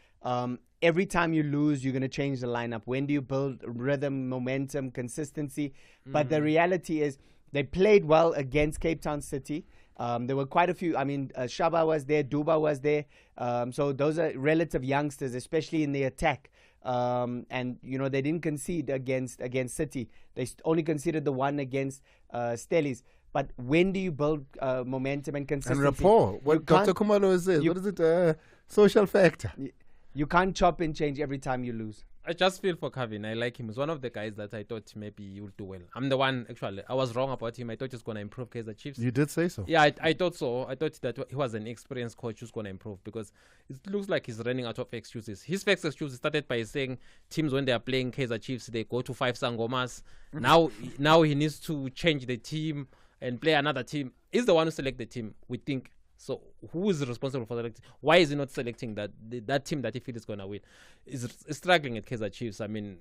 every time you lose, you're going to change the lineup. When do you build rhythm, momentum, consistency? But the reality is they played well against Cape Town City. There were quite a few. I mean, Shaba was there, Duba was there. So those are relative youngsters, especially in the attack. And, you know, they didn't concede against City. They only conceded the one against Stellies. But when do you build momentum and consistency? And rapport. What Dr. Kumalo says. What is it? Social factor. You can't chop and change every time you lose. I just feel for Kevin. I like him. He's one of the guys that I thought maybe he would do well. I'm the one, actually. I was wrong about him. I thought he was going to improve Kaizer Chiefs. You did say so. Yeah, I thought so. I thought that he was an experienced coach who's going to improve, because it looks like he's running out of excuses. His first excuse started by saying teams, when they are playing Kaizer Chiefs, they go to 5 Sangomas. Now he needs to change the team and play another team. He's the one who select the team, we think. So who is responsible for selecting? Why is he not selecting that team that he feels is going to win? Is struggling at Kaizer Chiefs. I mean,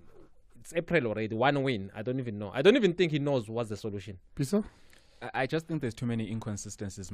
it's April already. 1 win. I don't even know. I don't even think he knows what's the solution. Piso? I just think there's too many inconsistencies.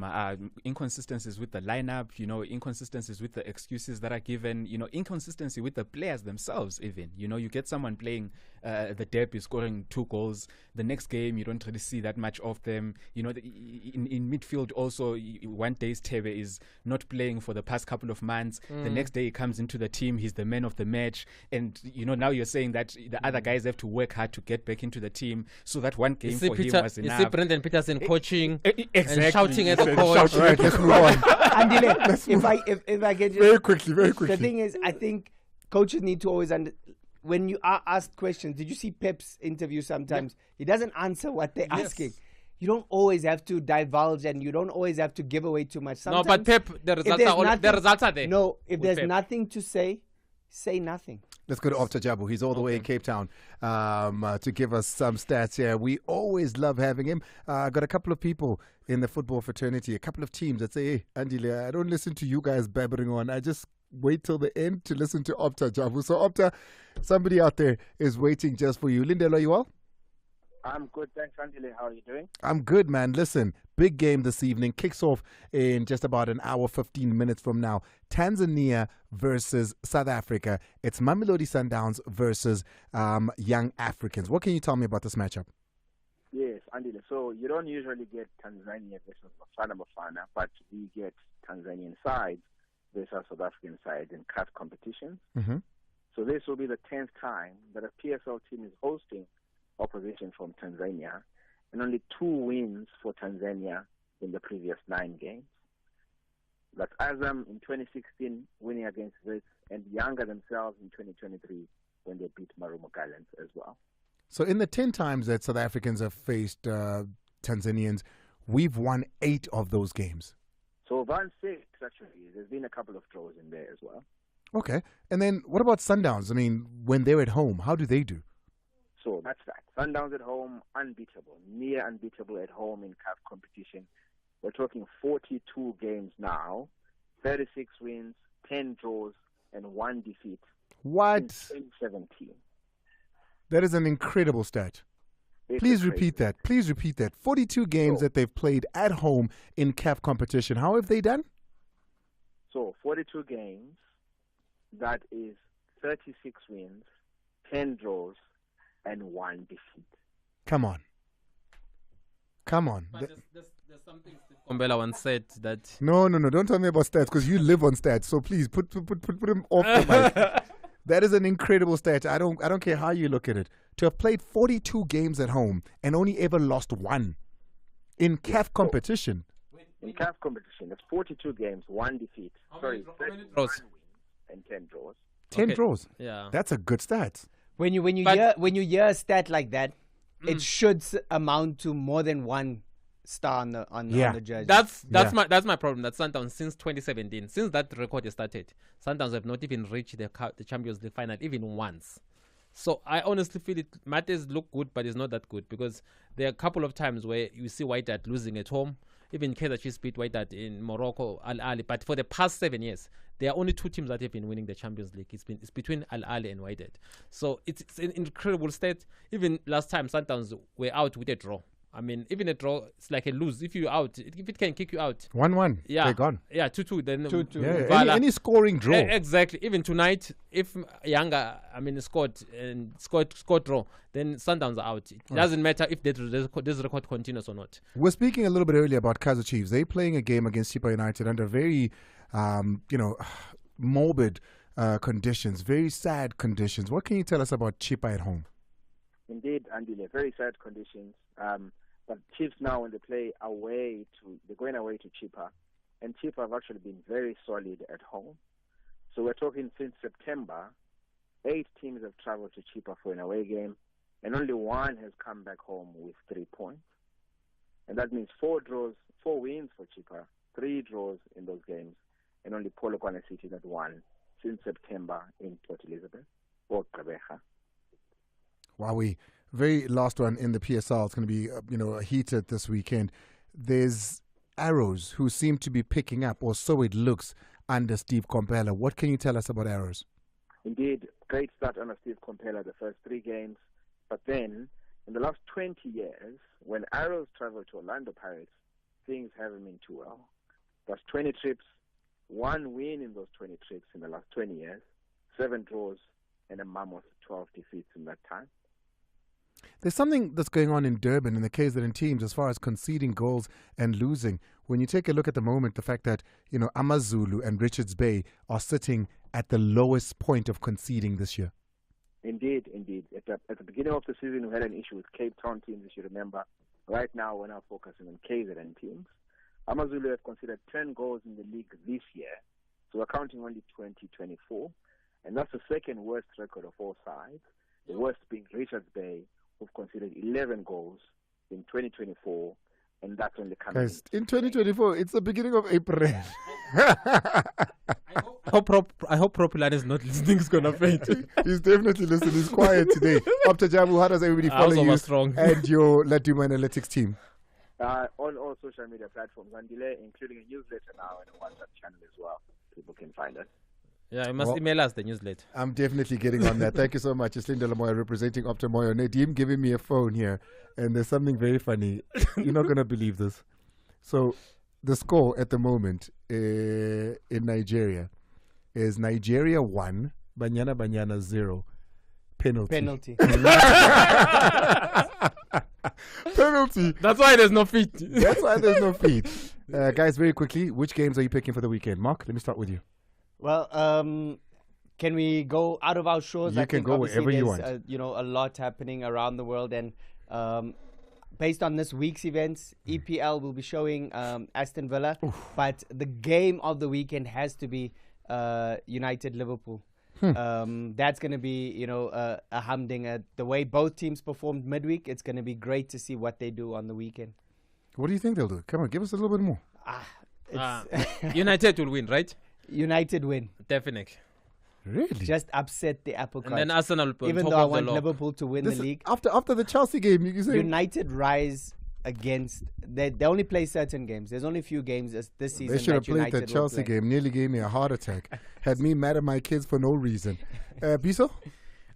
Inconsistencies with the lineup, you know, inconsistencies with the excuses that are given, you know, inconsistency with the players themselves even. You know, you get someone playing the derby, scoring 2 goals. The next game, you don't really see that much of them. You know, in midfield also, one day's Tebe is not playing for the past couple of months. The next day he comes into the team, he's the man of the match. And, you know, now you're saying that the other guys have to work hard to get back into the team. So that one game for him was enough. You see Brendan Peterson coaching exactly. and shouting at the coach. Right, let's move on. Andile, if I get very quickly. The thing is, I think coaches need to always when you are asked questions. Did you see Pep's interview sometimes? Yeah. He doesn't answer what they're asking. You don't always have to divulge, and you don't always have to give away too much. Sometimes, no, but Pep, the results are there. No, if there's nothing to say nothing. Let's go to Opta Jabu. He's all the way in Cape Town to give us some stats here. We always love having him. Got a couple of people in the football fraternity, a couple of teams that say, hey, Andile, I don't listen to you guys babbling on. I just wait till the end to listen to Opta Jabu. So Opta, somebody out there is waiting just for you. Lindelo, are you well? I'm good. Thanks, Andile. How are you doing? I'm good, man. Listen, big game this evening. Kicks off in just about an hour, 15 minutes from now. Tanzania versus South Africa. It's Mamelodi Sundowns versus Young Africans. What can you tell me about this matchup? Yes, Andile. So you don't usually get Tanzania versus Bafana, but we get Tanzanian sides versus South African sides in CAF competitions. Mm-hmm. So this will be the 10th time that a PSL team is hosting opposition from Tanzania, and only 2 wins for Tanzania in the previous 9 games. That's Azam in 2016 winning against Wits, and Yanga themselves in 2023 when they beat Marumo Gallants as well. So in the 10 times that South Africans have faced Tanzanians, we've won 8 of those games. So Van 6, actually, there's been a couple of draws in there as well. Okay. And then what about Sundowns? I mean, when they're at home, how do they do? So that's that. Sundowns at home, unbeatable, near unbeatable at home in CAF competition. We're talking 42 games now, 36 wins, 10 draws, and 1 defeat. What? Since 2017. That is an incredible stat. Please repeat that. 42 games that they've played at home in CAF competition. How have they done? So 42 games, that is 36 wins, 10 draws, and 1 defeat. Come on. But there's something Kombela once said that... No. Don't tell me about stats, because you live on stats. So please, put him off the mic. That is an incredible stat. I don't care how you look at it. To have played 42 games at home and only ever lost 1 in CAF competition. In CAF competition, that's 42 games, 1 defeat. Sorry, 31 wins and 10 draws. 10 draws. Yeah. That's a good stat. When you hear a stat like that, it should amount to more than 1 star on the jersey. That's my problem. That Sundowns since 2017, since that record has started, Sundowns have not even reached the Champions League final even once. So I honestly feel it matters look good, but it's not that good because there are a couple of times where you see Wydad losing at home. Even Kaizer Chiefs beat Wydad in Morocco, Al Ahly. But for the past 7 years, there are only 2 teams that have been winning the Champions League. It's between Al Ahly and Wydad. So it's an incredible state. Even last time, Sundowns were out with a draw. I mean, even a draw, it's like a lose. If you're out, if it can kick you out. 1-1. Yeah. They're gone. Yeah, 2-2. Then 2-2. Yeah, any scoring draw. Exactly. Even tonight, if Yanga, scored draw, then Sundowns are out. It doesn't matter if this record continues or not. We're speaking a little bit earlier about Kaizer Chiefs. They're playing a game against Chippa United under very, morbid conditions, very sad conditions. What can you tell us about Chippa at home? Indeed, Andile, very sad conditions. But Chiefs now, when they play away they're going away to Chippa, and Chippa have actually been very solid at home. So we're talking since September, 8 teams have traveled to Chippa for an away game, and only 1 has come back home with 3 points. And that means 4 wins for Chippa, 3 draws in those games, and only Polokwane City that won since September in Port Elizabeth or Gqeberha. Wowie. Very last one in the PSL. It's going to be, heated this weekend. There's Arrows who seem to be picking up, or so it looks, under Steve Kompela. What can you tell us about Arrows? Indeed, great start under Steve Kompela the first 3 games. But then, in the last 20 years, when Arrows travel to Orlando Pirates, things haven't been too well. That's 20 trips, 1 win in those 20 trips in the last 20 years, 7 draws, and a mammoth 12 defeats in that time. There's something that's going on in Durban in the KZN teams as far as conceding goals and losing. When you take a look at the moment, the fact that, Amazulu and Richards Bay are sitting at the lowest point of conceding this year. Indeed. At the beginning of the season, we had an issue with Cape Town teams, as you remember. Right now, we're now focusing on KZN teams. Amazulu have conceded 10 goals in the league this year, so we're counting only 2024. And that's the second worst record of all sides. The worst being Richards Bay, who've conceded 11 goals in 2024, and that's only coming. Guys, in 2024, it's the beginning of April. I hope Propilan is not listening. He's gonna faint. He's definitely listening. He's quiet today. Up to Jabu, how does everybody follow you and your Laduma Analytics team? On all social media platforms, and including a newsletter now and a WhatsApp channel as well. People can find us. Yeah, you must email us the newsletter. I'm definitely getting on that. Thank you so much. It's Linda Lamoya representing Opta Moyo. Nadim giving me a phone here, and there's something very funny. You're not going to believe this. So the score at the moment in Nigeria is Nigeria 1, Banyana 0. Penalty. Penalty. That's why there's no feet. Guys, very quickly, which games are you picking for the weekend? Mark, let me start with you. Well, can we go out of our shores? You can go wherever you want. A lot happening around the world, and based on this week's events, EPL will be showing Aston Villa, but the game of the weekend has to be United Liverpool. That's going to be, a humdinger. The way both teams performed midweek, it's going to be great to see what they do on the weekend. What do you think they'll do? Come on, give us a little bit more. United will win, right? United win. Definitely. Really? Just upset the apple cart. And then Arsenal will even though I want Liverpool to win the league. After the Chelsea game, you say United rise against. They only play certain games. There's only a few games this season. They should have played the Chelsea game. Nearly gave me a heart attack. Had me mad at my kids for no reason. Biso?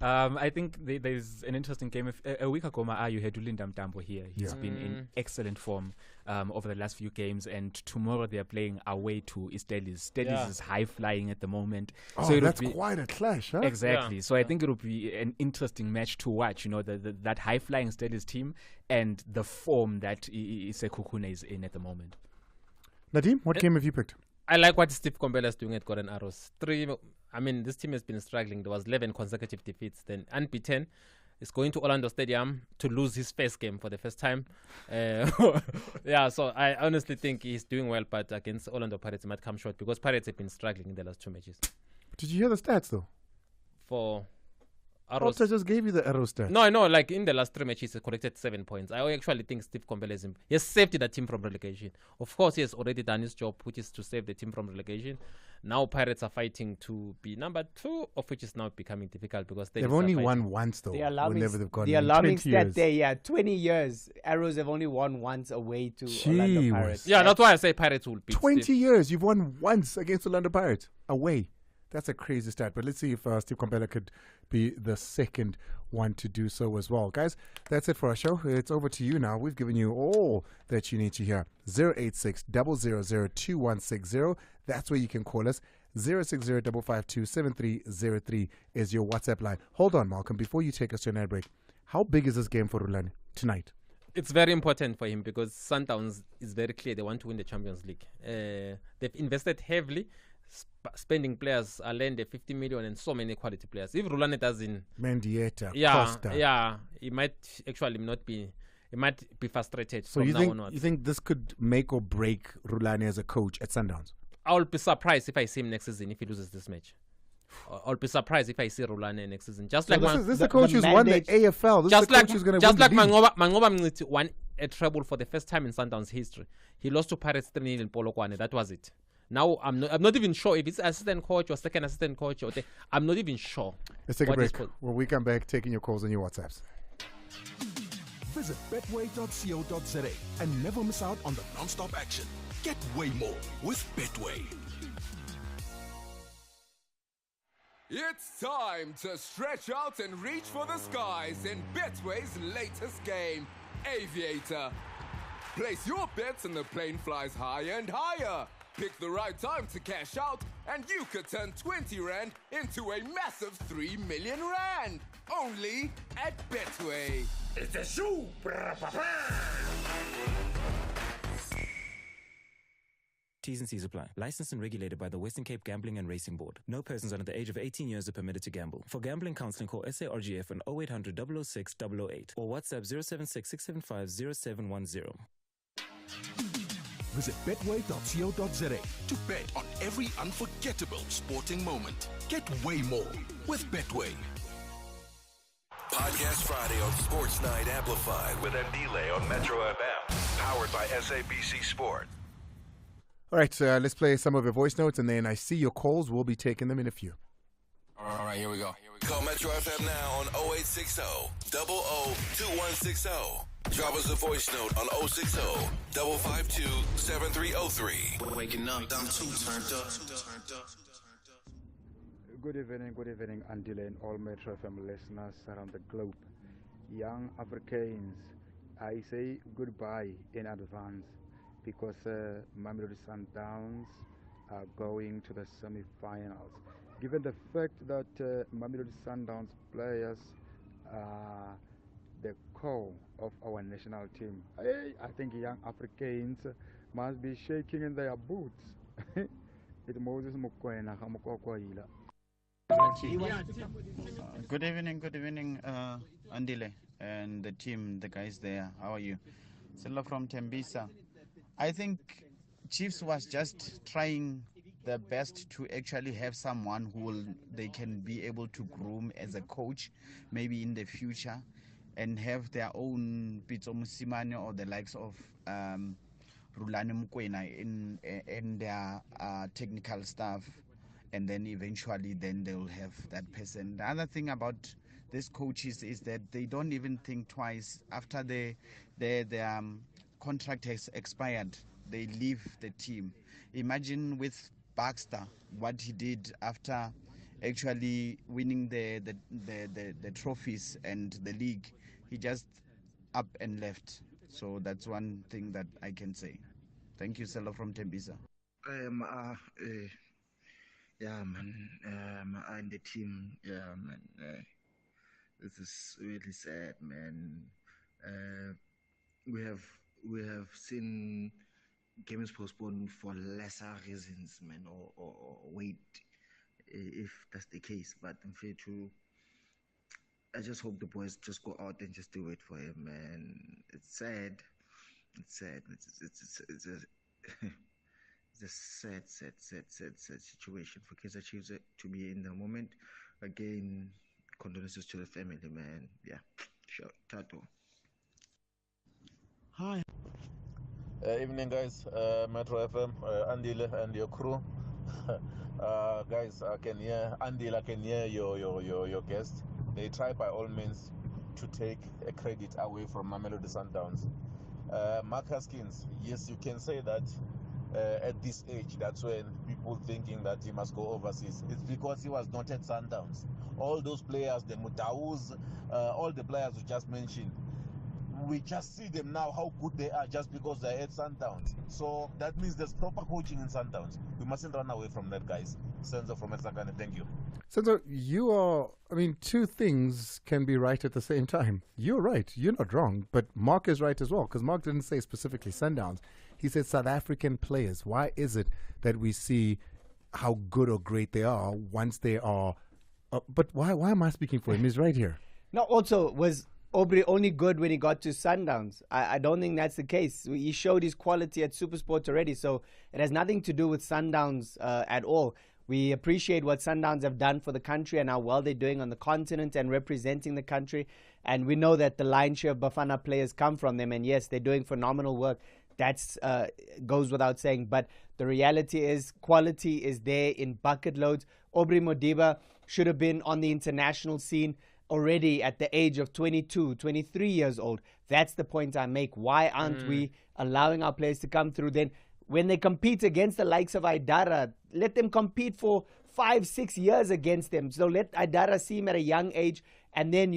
I think there's an interesting game. A week ago, you had Ulinda Mtambo here. He's been in excellent form over the last few games, and tomorrow they are playing away to Stellis. Stellis is high-flying at the moment. Oh, so that's quite a clash, huh? Exactly. So I think it will be an interesting match to watch, that high-flying Stellis team and the form that Isekukune is in at the moment. Nadim, what game have you picked? I like what Steve Kompela is doing at Gordon Arrows. This team has been struggling. There was 11 consecutive defeats. Then unbeaten. Is going to Orlando Stadium to lose his first game for the first time. So I honestly think he's doing well, but against Orlando Pirates, he might come short because Pirates have been struggling in the last 2 matches. Did you hear the stats, though? For Arrows. Opta just gave you the arrow stat. No, I know. Like in the last 3 matches, he collected 7 points. I actually think Steve Komphela is he has saved the team from relegation. Of course, he has already done his job, which is to save the team from relegation. Now Pirates are fighting to be number 2, of which is now becoming difficult because they've only won once though. The alarming, whenever they've gone the alarming 20 stat years. there, yeah, 20 years. Arrows have only won once away to Orlando Pirates. Yeah, that's why I say Pirates will beat 20 Steve. years, you've won once against Orlando Pirates away. That's a crazy stat. But let's see if Steve Komphela could be the second one to do so as well. Guys, that's it for our show. It's over to you now. We've given you all that you need to hear. 086 000 2160. That's where you can call us. 060 552 7303 is your WhatsApp line. Hold on, Malcolm, before you take us to an ad break. How big is this game for Rulani tonight? It's very important for him because Sundowns is very clear they want to win the Champions League. They've invested heavily, spending players, Allende, 50 million, and so many quality players. If Rulani doesn't, Mendieta, Costa. Costa. Yeah, he might actually not be. He might be frustrated. So from you now think onwards. you think this could make or break Rulani as a coach at Sundowns? I'll be surprised if I see him next season if he loses this match. I'll be surprised if I see Rulani next season. Just So like this is the coach who's won the AFL. This is the coach who's going to win just the like league. Mangoba Mngqithi won a treble for the first time in Sundowns history. He lost to Pirates 3-0 in Polokwane. That was it. Now I'm not even sure if it's assistant coach or second assistant coach or I'm not even sure. Let's take a what is break. When we come back, taking your calls and your WhatsApps. Visit betway.co.za and never miss out on the non-stop action. Get way more with Betway. It's time to stretch out and reach for the skies in Betway's latest game, Aviator. Place your bets and the plane flies higher and higher. Pick the right time to cash out and you could turn 20 Rand into a massive 3 million Rand. Only at Betway. It's a shoe. T's and C's apply. Licensed and regulated by the Western Cape Gambling and Racing Board. No persons under the age of 18 years are permitted to gamble. For gambling counseling, call SARGF on 0800 006 008 or WhatsApp 076 675 0710. Visit betway.co.za to bet on every unforgettable sporting moment. Get way more with Betway. Podcast Friday on Sports Night Amplified with Ndile on Metro FM. Powered by SABC Sport. All right, let's play some of your voice notes, and then I see your calls. We'll be taking them in a few. All right, here we go. Call Metro FM now on 0860 00 2160. Drop us a voice note on 060 552 7303. Waking up, I'm too turned up. Good evening, Andile and all Metro FM listeners around the globe. Young Africans, I say goodbye in advance because Mamelodi Sundowns are going to the semi-finals. Given the fact that Mamelodi Sundowns players are the core of our national team, I think young Africans must be shaking in their boots. It's Moses Mukwena Hamukokwaila. Good evening, Andile and the team, the guys there. How are you? Silla from Tembisa. I think Chiefs was just trying their best to actually have someone they can be able to groom as a coach, maybe in the future, and have their own Pitso Musimane or the likes of Rulani Mukwena in their technical staff. And then eventually they will have that person. The other thing about these coaches is that they don't even think twice. After their contract has expired, they leave the team. Imagine with Baxter, what he did after actually winning the trophies and the league. He just up and left. So that's one thing that I can say. Thank you, Selo from Tembisa. Yeah, man. And the team, yeah, man. This is really sad, man. We have seen games postponed for lesser reasons, man, or wait, if that's the case. But I'm fair to. I just hope the boys just go out and just do it for him, man. It's sad. It's sad. It's a sad situation for Kaizer Chiefs to be in the moment. Again, condolences to the family, man. Yeah, sure. Tato. Hi. Evening, guys. Metro FM, Andile and your crew. Guys, I can hear Andile. I can hear your guest. They try by all means to take a credit away from Mamelodi Sundowns. Mark Haskins, yes, you can say that at this age, that's when people thinking that he must go overseas. It's because he was not at Sundowns. All those players, the Mutaus, all the players you just mentioned, we just see them now how good they are just because they're at Sundowns. So that means there's proper coaching in Sundowns. We mustn't run away from that, guys. Senzo from Esakane, thank you. Senzo, you are, I mean, two things can be right at the same time. You're right. You're not wrong. But Mark is right as well, because Mark didn't say specifically Sundowns. He said South African players. Why is it that we see how good or great they are once they are... but why am I speaking for him? He's right here. No, also, was Aubrey only good when he got to Sundowns? I don't think that's the case. He showed his quality at SuperSport already, so it has nothing to do with Sundowns at all. We appreciate what Sundowns have done for the country and how well they're doing on the continent and representing the country. And we know that the lion's share of Bafana players come from them. And yes, they're doing phenomenal work. That's goes without saying. But the reality is quality is there in bucket loads. Aubrey Modiba should have been on the international scene already at the age of 22, 23 years old. That's the point I make. Why aren't we allowing our players to come through? Then when they compete against the likes of Aidara, let them compete for 5-6 years against them. So let Aidara see him at a young age, and then,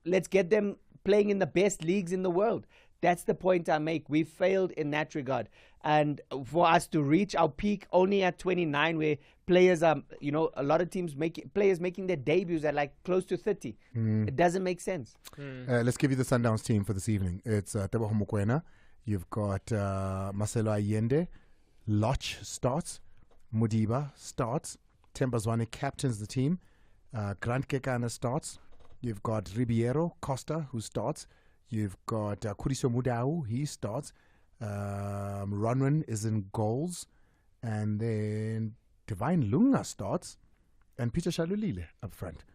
let's get them playing in the best leagues in the world. That's the point I make. We failed in that regard. And for us to reach our peak only at 29, where players are, a lot of teams players making their debuts at like close to 30. It doesn't make sense. Let's give you the Sundowns team for this evening. It's Teboho Mokoena. You've got Marcelo Allende. Loch starts. Modiba starts. Tembazwane captains the team. Grant Kekana starts. You've got Ribeiro Costa, who starts. You've got Kuriso Mudau, he starts. Ronwen is in goals. And then Divine Lunga starts. And Peter Shalulile up front.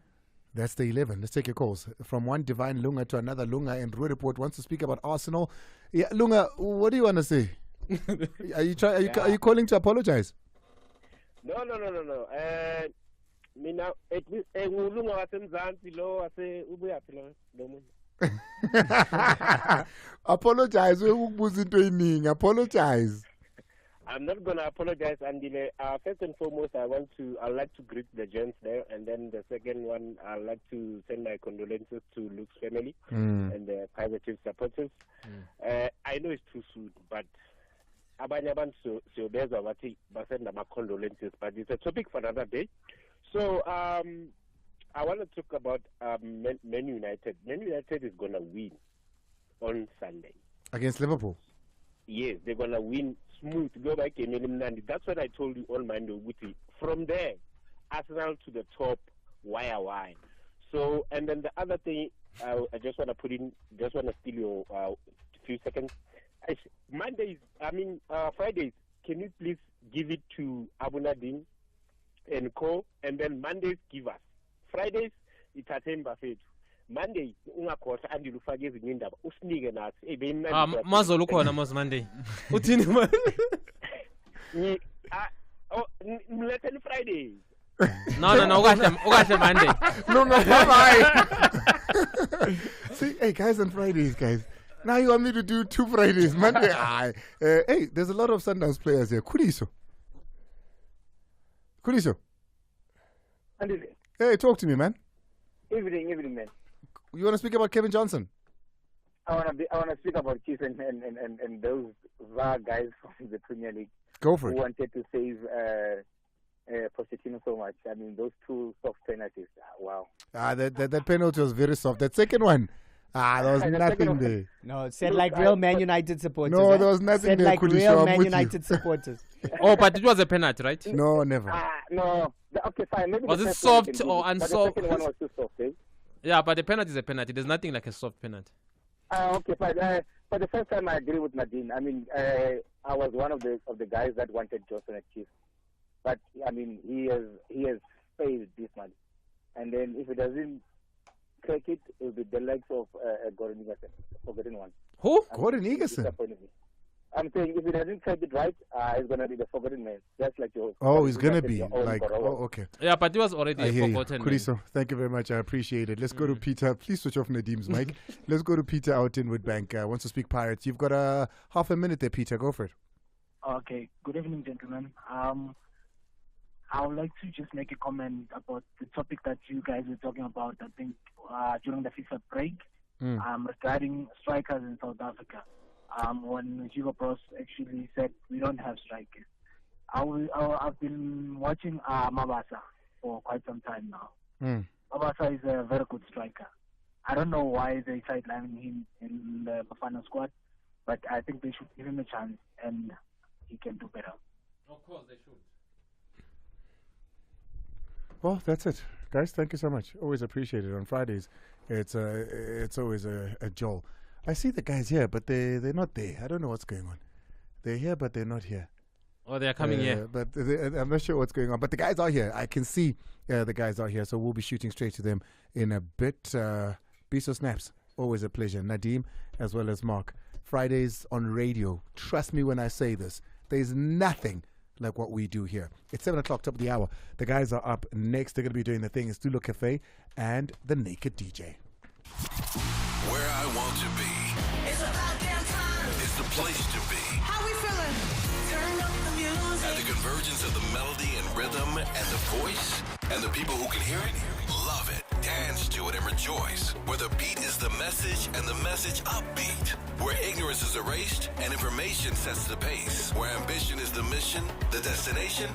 That's the 11. Let's take your calls. From one Divine Lunga to another Lunga, and Rue Report wants to speak about Arsenal. Yeah, Lunga, what do you want to say? Are you calling to apologize? No. Mina ngulunga wasemzansi lo wase ubuyaphi lo muntu. Apologize. Apologize. I'm not going to apologize, Andile. First and foremost, I'd like to greet the gents there, and then the second one, I'd like to send my condolences to Luke's family and the Kaizer Chiefs supporters. I know it's too soon, but abanye abantu siyobezwa bathi basenda my condolences, but it's a topic for another day. So I want to talk about Man United. Man United is going to win on Sunday against Liverpool. Yes, they're going to win smooth. Go back in Mnandi. That's what I told you on Monday. From there, Arsenal to the top. Why? So, and then the other thing I just want to put in, just want to steal your few seconds. Fridays, can you please give it to Abu Nadine and Co. And then Mondays, give us. Fridays, it's a time buffet. Monday ungakhohlwa andilufake ezinye indaba usinike nathi mazolo ukhona mos Monday uthini manje mletheni Friday no ukahle Monday See, hey guys, on Fridays, guys, now you want me to do 2 Fridays Monday. Hey, there's a lot of Sundowns players here. Kuliso, hey, talk to me, man. Evening, man. You want to speak about Kevin Johnson? I want to speak about Chiefs and those VAR guys from the Premier League. Go for it. Who wanted to save Pochettino so much. I mean, those 2 soft penalties. Wow. That penalty was very soft. That second one, there was nothing there. No, it said like real Man United supporters. No, there was nothing said there. Like real Man United supporters. Oh, but it was a penalty, right? No, never. No. Okay, fine. Maybe was it soft or unsoft? The second one was too soft, eh? Yeah, but the penalty is a penalty. There's nothing like a soft penalty. Okay, fine. For the first time, I agree with Nadine. I mean, I was one of the guys that wanted Johnson at Chiefs, but I mean, he has failed this month. And then if it doesn't crack it, it will be the likes of Gordon Egerton, forgotten one. Who? Gordon Egerton? I'm saying if he doesn't crack it right, he's going to be the forgotten man, just like your host. Oh, he's going to be like, oh, okay. Yeah, but he was already I hear forgotten. you. Kuriso, thank you very much. I appreciate it. Let's go to Peter. Please switch off Nadim's mic. Let's go to Peter out in Woodbank. Wants to speak Pirates. You've got half a minute there, Peter. Go for it. Okay. Good evening, gentlemen. I would like to just make a comment about the topic that you guys were talking about, I think, during the FIFA break, regarding strikers in South Africa. When Hugo Bros actually said we don't have strikers. I've been watching Mabasa for quite some time now. Mabasa is a very good striker. I don't know why they sidelining him in the Bafana squad, but I think they should give him a chance and he can do better. Of course they should. Well, that's it, guys. Thank you so much. Always appreciate it. On Fridays, it's always a jolt. I see the guys here, but they're not there. I don't know what's going on. They're here, but they're not here. Oh, they're coming here. But I'm not sure what's going on. But the guys are here. I can see the guys are here, so we'll be shooting straight to them in a bit. Biso Snaps, always a pleasure. Nadim, as well as Mark. Fridays on radio. Trust me when I say this. There's nothing like what we do here. It's 7 o'clock, top of the hour. The guys are up next. They're going to be doing the thing. It's Stulo Cafe and the Naked DJ. Where I want to be. It's about damn time. It's the place to be. How we feeling? Turn up the music. At the convergence of the melody and rhythm and the voice and the people who can hear it, love it, dance to it, and rejoice. Where the beat is the message and the message upbeat. Where ignorance is erased and information sets the pace. Where ambition is the mission, the destination